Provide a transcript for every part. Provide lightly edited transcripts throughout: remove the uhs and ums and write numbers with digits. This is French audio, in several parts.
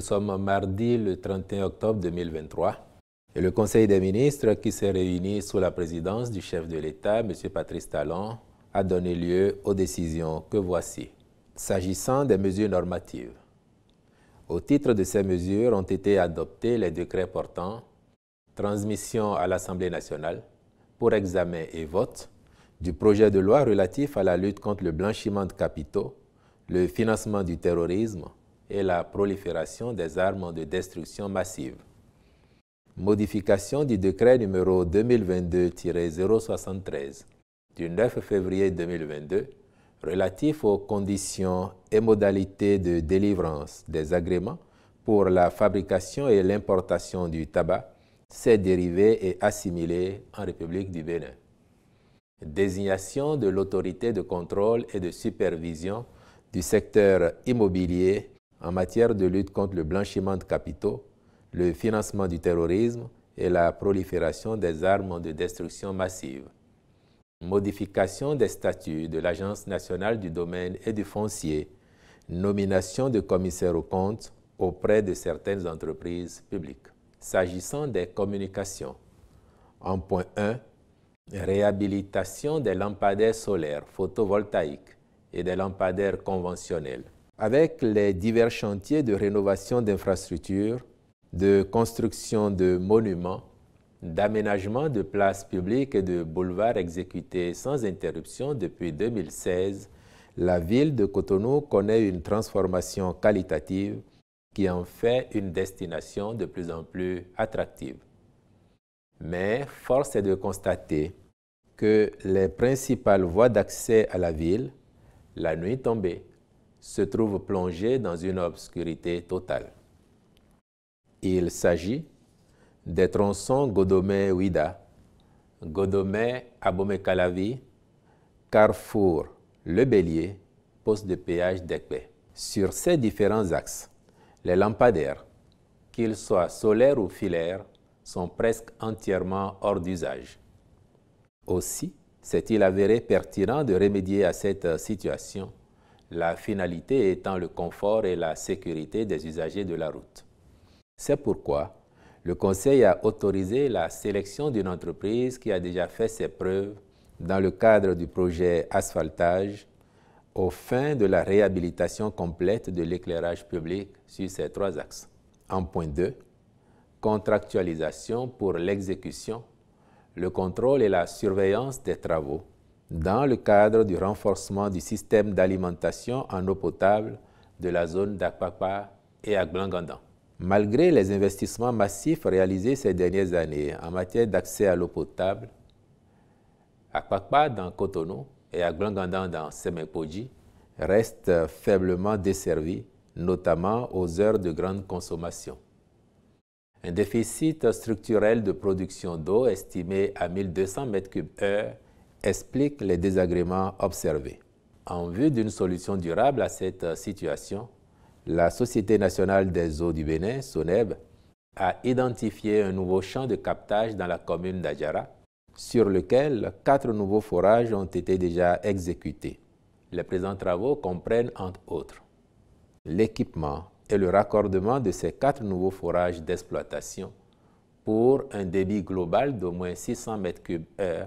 sommes mardi le 31 octobre 2023 et le Conseil des ministres qui s'est réuni sous la présidence du chef de l'État, M. Patrice Talon, a donné lieu aux décisions que voici. S'agissant des mesures normatives, au titre de ces mesures ont été adoptés les décrets portant transmission à l'Assemblée nationale pour examen et vote du projet de loi relatif à la lutte contre le blanchiment de capitaux, le financement du terrorisme et la prolifération des armes de destruction massive. Modification du décret numéro 2022-073 du 9 février 2022 relatif aux conditions et modalités de délivrance des agréments pour la fabrication et l'importation du tabac, ses dérivés et assimilés en République du Bénin. Désignation de l'autorité de contrôle et de supervision du secteur immobilier en matière de lutte contre le blanchiment de capitaux, le financement du terrorisme et la prolifération des armes de destruction massive. Modification des statuts de l'Agence nationale du domaine et du foncier, nomination de commissaires aux comptes auprès de certaines entreprises publiques. S'agissant des communications, en point 1, réhabilitation des lampadaires solaires photovoltaïques et des lampadaires conventionnels. Avec les divers chantiers de rénovation d'infrastructures, de construction de monuments, d'aménagement de places publiques et de boulevards exécutés sans interruption depuis 2016, la ville de Cotonou connaît une transformation qualitative qui en fait une destination de plus en plus attractive. Mais force est de constater que les principales voies d'accès à la ville, la nuit tombée, se trouvent plongées dans une obscurité totale. Il s'agit des tronçons Godomé-Ouida, Godomé-Abomey-Calavi, Carrefour Le Bélier, poste de péage d'Ekpé. Sur ces différents axes, les lampadaires, qu'ils soient solaires ou filaires, sont presque entièrement hors d'usage. Aussi, s'est-il avéré pertinent de remédier à cette situation, la finalité étant le confort et la sécurité des usagers de la route. C'est pourquoi le Conseil a autorisé la sélection d'une entreprise qui a déjà fait ses preuves dans le cadre du projet asphaltage aux fins de la réhabilitation complète de l'éclairage public sur ces trois axes. En point 2, contractualisation pour l'exécution, le contrôle et la surveillance des travaux dans le cadre du renforcement du système d'alimentation en eau potable de la zone d'Akpakpa et Aglangandan. Malgré les investissements massifs réalisés ces dernières années en matière d'accès à l'eau potable, Akpakpa dans Cotonou et Aglangandan dans Semepoji restent faiblement desservis, notamment aux heures de grande consommation. Un déficit structurel de production d'eau estimé à 1200 m3/h explique les désagréments observés. En vue d'une solution durable à cette situation, la Société nationale des eaux du Bénin, SONEB, a identifié un nouveau champ de captage dans la commune d'Adjara, sur lequel 4 nouveaux forages ont été déjà exécutés. Les présents travaux comprennent, entre autres, l'équipement et le raccordement de ces 4 nouveaux forages d'exploitation pour un débit global d'au moins 600 m3/h,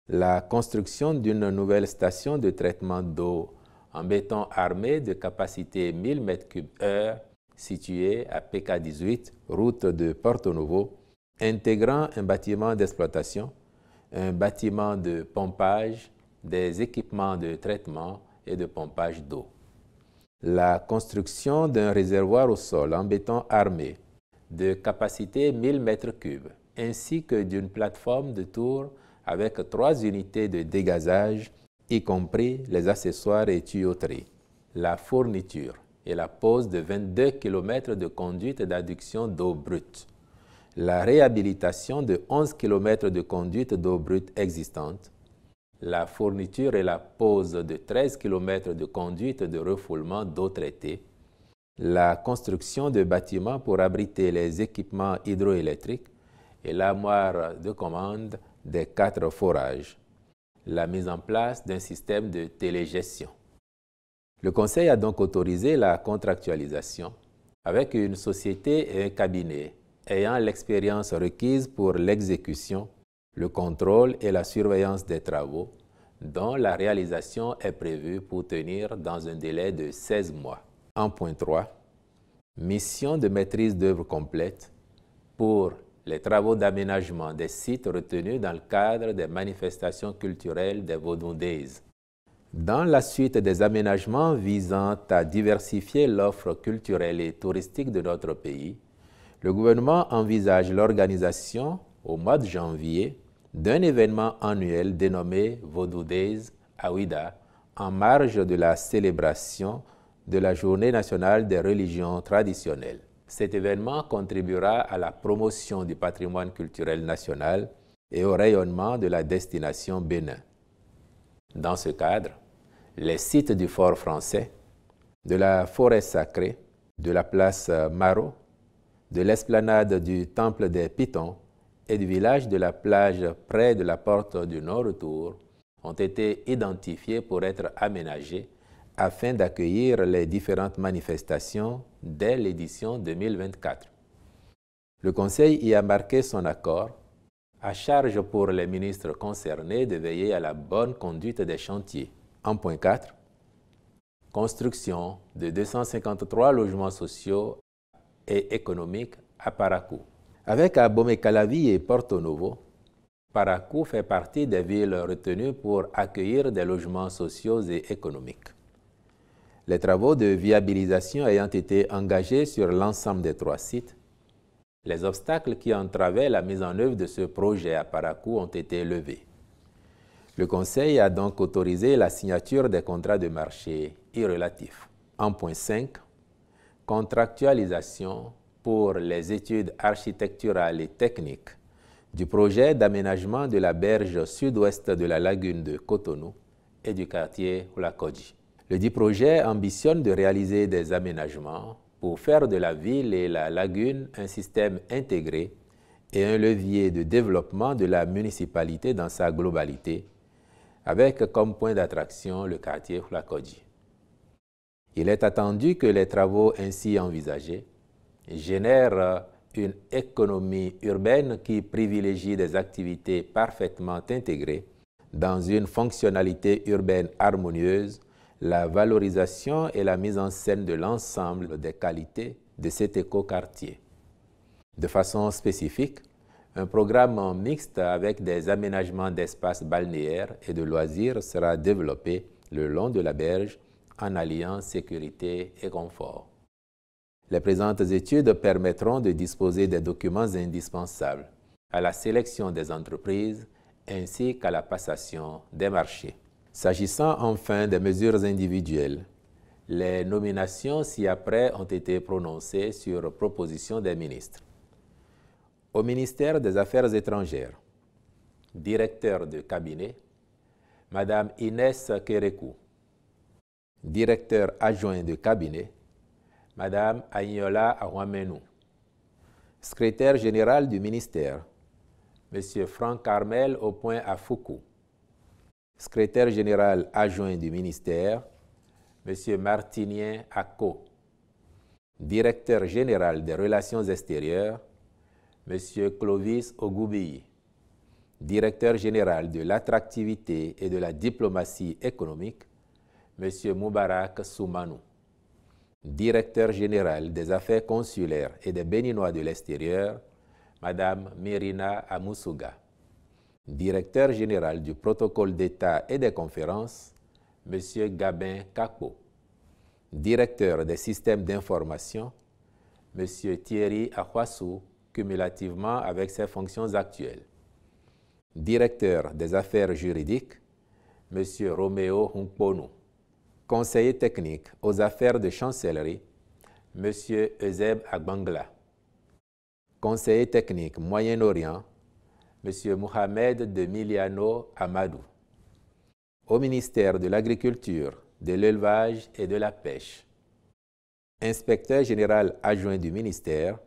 la construction d'une nouvelle station de traitement d'eau en béton armé de capacité 1000 m3/h située à PK18, route de Porto Novo, intégrant un bâtiment d'exploitation, un bâtiment de pompage, des équipements de traitement et de pompage d'eau. La construction d'un réservoir au sol en béton armé de capacité 1000 m3, ainsi que d'une plateforme de tour avec 3 unités de dégazage, y compris les accessoires et tuyauteries, la fourniture et la pose de 22 km de conduite d'adduction d'eau brute, la réhabilitation de 11 km de conduite d'eau brute existantes, la fourniture et la pose de 13 km de conduite de refoulement d'eau traitée, la construction de bâtiments pour abriter les équipements hydroélectriques et l'armoire de commande des 4 forages, la mise en place d'un système de télégestion. Le Conseil a donc autorisé la contractualisation avec une société et un cabinet ayant l'expérience requise pour l'exécution, le contrôle et la surveillance des travaux, dont la réalisation est prévue pour tenir dans un délai de 16 mois. En point 3, mission de maîtrise d'œuvre complète pour les travaux d'aménagement des sites retenus dans le cadre des manifestations culturelles des Vodou Days. Dans la suite des aménagements visant à diversifier l'offre culturelle et touristique de notre pays, le gouvernement envisage l'organisation, au mois de janvier, d'un événement annuel dénommé Vodou Days à Ouidah, en marge de la célébration de la Journée nationale des religions traditionnelles. Cet événement contribuera à la promotion du patrimoine culturel national et au rayonnement de la destination Bénin. Dans ce cadre, les sites du Fort français, de la forêt sacrée, de la place Marot, de l'esplanade du Temple des Pitons et du village de la plage près de la porte du non-retour ont été identifiés pour être aménagés afin d'accueillir les différentes manifestations dès l'édition 2024. Le Conseil y a marqué son accord, à charge pour les ministres concernés de veiller à la bonne conduite des chantiers. En point 4, construction de 253 logements sociaux et économiques à Parakou. Avec Abomey-Calavi et Porto Novo, Parakou fait partie des villes retenues pour accueillir des logements sociaux et économiques. Les travaux de viabilisation ayant été engagés sur l'ensemble des 3 sites, les obstacles qui entravaient la mise en œuvre de ce projet à Parakou ont été levés. Le Conseil a donc autorisé la signature des contrats de marché irrelatifs. En point 5, contractualisation pour les études architecturales et techniques du projet d'aménagement de la berge sud-ouest de la lagune de Cotonou et du quartier Oulakodji. Le dit projet ambitionne de réaliser des aménagements pour faire de la ville et la lagune un système intégré et un levier de développement de la municipalité dans sa globalité, avec comme point d'attraction le quartier Oulakodji. Il est attendu que les travaux ainsi envisagés génèrent une économie urbaine qui privilégie des activités parfaitement intégrées dans une fonctionnalité urbaine harmonieuse, la valorisation et la mise en scène de l'ensemble des qualités de cet écoquartier. De façon spécifique, un programme mixte avec des aménagements d'espaces balnéaires et de loisirs sera développé le long de la berge en alliant sécurité et confort. Les présentes études permettront de disposer des documents indispensables à la sélection des entreprises ainsi qu'à la passation des marchés. S'agissant enfin des mesures individuelles, les nominations ci-après ont été prononcées sur proposition des ministres. Au ministère des Affaires étrangères, directeur de cabinet, Madame Inès Kérékou. Directeur adjoint de cabinet, Madame Agnola Aouamenou. Secrétaire général du ministère, Monsieur Franck Carmel Opoint-Afoukou. Secrétaire général adjoint du ministère, Monsieur Martinien Ako. Directeur général des relations extérieures, Monsieur Clovis Ogoubi. Directeur général de l'attractivité et de la diplomatie économique, Monsieur Moubarak Soumanou. Directeur général des affaires consulaires et des Béninois de l'extérieur, Madame Mérina Amoussouga. Directeur général du protocole d'État et des conférences, Monsieur Gabin Kakpo. Directeur des systèmes d'information, Monsieur Thierry Akhwassou, cumulativement avec ses fonctions actuelles. Directeur des affaires juridiques, Monsieur Roméo Hunkponou. Conseiller technique aux affaires de chancellerie, Monsieur Euseb Agbangla. Conseiller technique Moyen-Orient, Monsieur Mohamed de Miliano Amadou. Au ministère de l'Agriculture, de l'Élevage et de la Pêche. Inspecteur général adjoint du ministère,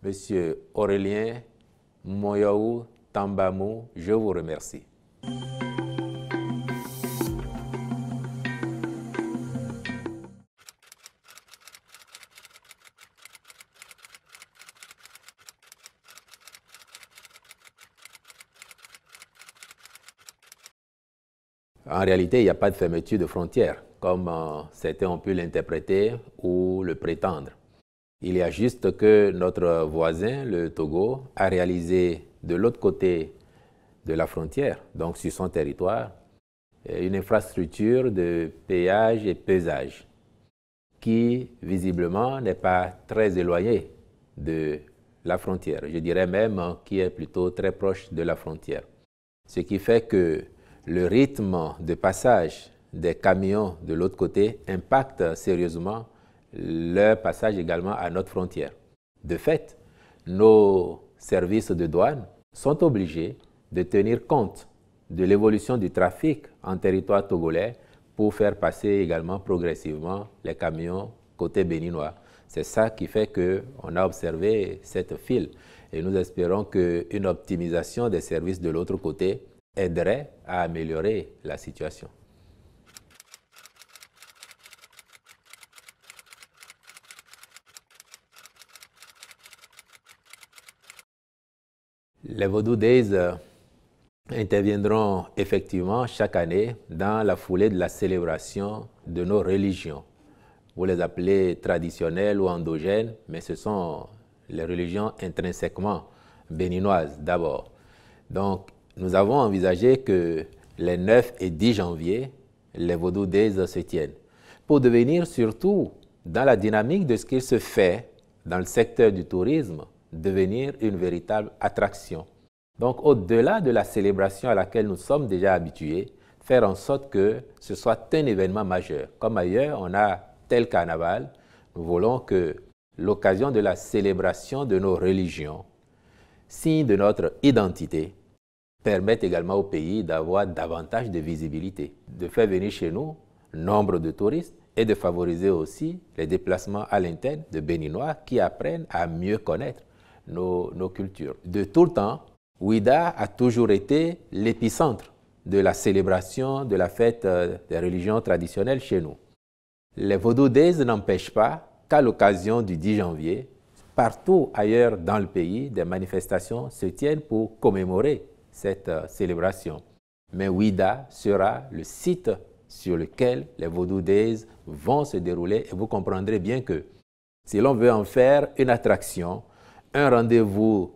Monsieur Aurélien Moyaou Tambamou, je vous remercie. En réalité, il n'y a pas de fermeture de frontières, comme certains ont pu l'interpréter ou le prétendre. Il y a juste que notre voisin, le Togo, a réalisé de l'autre côté de la frontière, donc sur son territoire, une infrastructure de péage et pesage qui, visiblement, n'est pas très éloignée de la frontière. Je dirais même qui est plutôt très proche de la frontière. Ce qui fait que le rythme de passage des camions de l'autre côté impacte sérieusement leur passage également à notre frontière. De fait, nos services de douane sont obligés de tenir compte de l'évolution du trafic en territoire togolais pour faire passer également progressivement les camions côté béninois. C'est ça qui fait qu'on a observé cette file et nous espérons qu'une optimisation des services de l'autre côté aiderait à améliorer la situation. Les Vodou Days interviendront effectivement chaque année dans la foulée de la célébration de nos religions. Vous les appelez traditionnelles ou endogènes, mais ce sont les religions intrinsèquement béninoises d'abord. Donc, nous avons envisagé que les 9 et 10 janvier, les Vodou Days se tiennent, pour devenir surtout, dans la dynamique de ce qu'il se fait dans le secteur du tourisme, devenir une véritable attraction. Donc, au-delà de la célébration à laquelle nous sommes déjà habitués, faire en sorte que ce soit un événement majeur. Comme ailleurs, on a tel carnaval, nous voulons que l'occasion de la célébration de nos religions, signe de notre identité, permette également au pays d'avoir davantage de visibilité, de faire venir chez nous nombre de touristes et de favoriser aussi les déplacements à l'interne de Béninois qui apprennent à mieux connaître nos cultures. De tout le temps, Ouida a toujours été l'épicentre de la célébration de la fête des religions traditionnelles chez nous. Les Vodou Days n'empêchent pas qu'à l'occasion du 10 janvier, partout ailleurs dans le pays, des manifestations se tiennent pour commémorer cette célébration. Mais Ouida sera le site sur lequel les Vodou Days vont se dérouler et vous comprendrez bien que si l'on veut en faire une attraction, un rendez-vous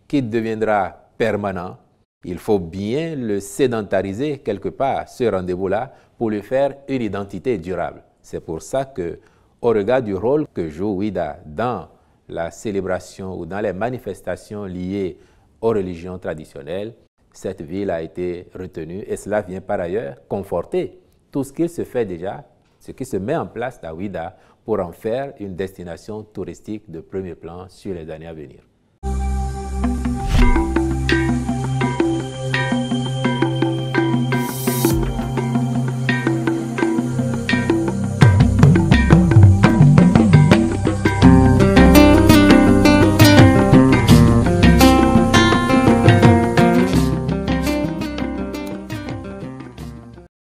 qui deviendra permanent, il faut bien le sédentariser quelque part, ce rendez-vous-là, pour lui faire une identité durable. C'est pour ça que, au regard du rôle que joue Ouida dans la célébration ou dans les manifestations liées aux religions traditionnelles, cette ville a été retenue et cela vient par ailleurs conforter tout ce qui se fait déjà, ce qui se met en place à Ouida pour en faire une destination touristique de premier plan sur les années à venir.